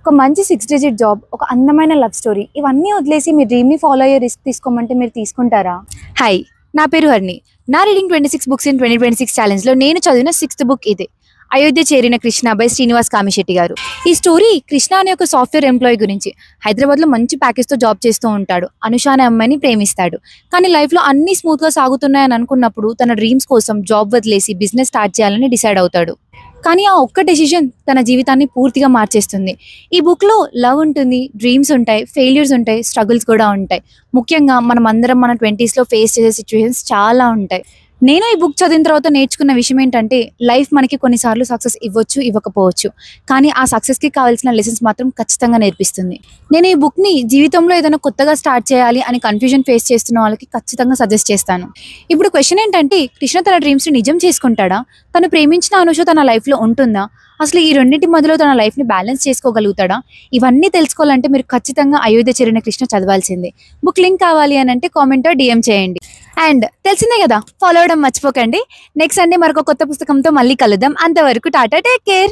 ఒక మంచి 6 digit job, ఒక అందమైన లవ్ స్టోరీ ఇవన్నీ వదిలేసి మీ డ్రీమ్‌ని ఫాలో అయ్యే రిస్క్ తీసుకోమంటే మీరు తీసుకుంటారా? హాయ్, నా పేరు హరిణి. నా రీడింగ్ 26 బుక్స్ ఇన్ 2026 ఛాలెంజ్‌లో నేను చదివిన సిక్స్త్ బుక్ ఇదే. 'అయోధ్య చేరిన కృష్ణ' బై శ్రీనివాస్ కామిశెట్టి గారు. ఈ స్టోరీ కృష్ణ అనే ఒక సాఫ్ట్‌వేర్ ఎంప్లాయీ గురించి. హైదరాబాద్‌లో మంచి ప్యాకేజ్‌తో జాబ్ చేస్తూ ఉంటాడు. అనుష అనే అమ్మాయిని ప్రేమిస్తాడు. కానీ లైఫ్‌లో అన్నీ స్మూత్‌గా సాగుతున్నాయని అనుకున్నప్పుడు తన డ్రీమ్స్ కోసం జాబ్ వదిలేసి బిజినెస్ స్టార్ట్ చేయాలని డిసైడ్ అవుతాడు. కానీ ఆ ఒక్క డెసిషన్ తన జీవితాన్ని పూర్తిగా మార్చేస్తుంది. ఈ బుక్‌లో లవ్ ఉంటుంది, డ్రీమ్స్ ఉంటాయి, ఫెయిల్యూర్స్ ఉంటాయి, స్ట్రగుల్స్ కూడా ఉంటాయి. ముఖ్యంగా మనమందరం మన 20స్‌లో ఫేస్ చేసే సిట్యుయేషన్స్ చాలా ఉంటాయి. నేను ఈ బుక్ చదివిన తర్వాత నేర్చుకున్న విషయం ఏంటంటే, లైఫ్ మనకి కొన్నిసార్లు సక్సెస్ ఇవ్వచ్చు, ఇవ్వకపోవచ్చు. కానీ ఆ సక్సెస్‌కి కావాల్సిన లెసన్స్ మాత్రం ఖచ్చితంగా నేర్పిస్తుంది. నేను ఈ బుక్‌ని జీవితంలో ఏదైనా కొత్తగా స్టార్ట్ చేయాలి అని కన్‌ఫ్యూజన్ ఫేస్ చేస్తున్న వాళ్ళకి ఖచ్చితంగా సజెస్ట్ చేస్తాను. ఇప్పుడు క్వెషన్ ఏంటంటే, కృష్ణ తన డ్రీమ్స్‌ని నిజం చేసుకుంటాడా? తను ప్రేమించిన అనుష తన లైఫ్‌లో ఉంటుందా? అసలు ఈ రెండిటి మధ్యలో తన లైఫ్‌ని బ్యాలెన్స్ చేసుకోగలుగుతాడా? ఇవన్నీ తెలుసుకోవాలంటే మీరు ఖచ్చితంగా 'అయోధ్య చేరిన కృష్ణ' చదవాల్సిందే. బుక్ లింక్ కావాలి అనంటే కామెంట్‌లో డీఎం చేయండి. అండ్ తెలిసిందే కదా, ఫాలో అవ్వడం మర్చిపోకండి. నెక్స్ట్ సండే మరొక కొత్త పుస్తకంతో మళ్ళీ కలుద్దాం. అంతవరకు టాటా, టేక్ కేర్.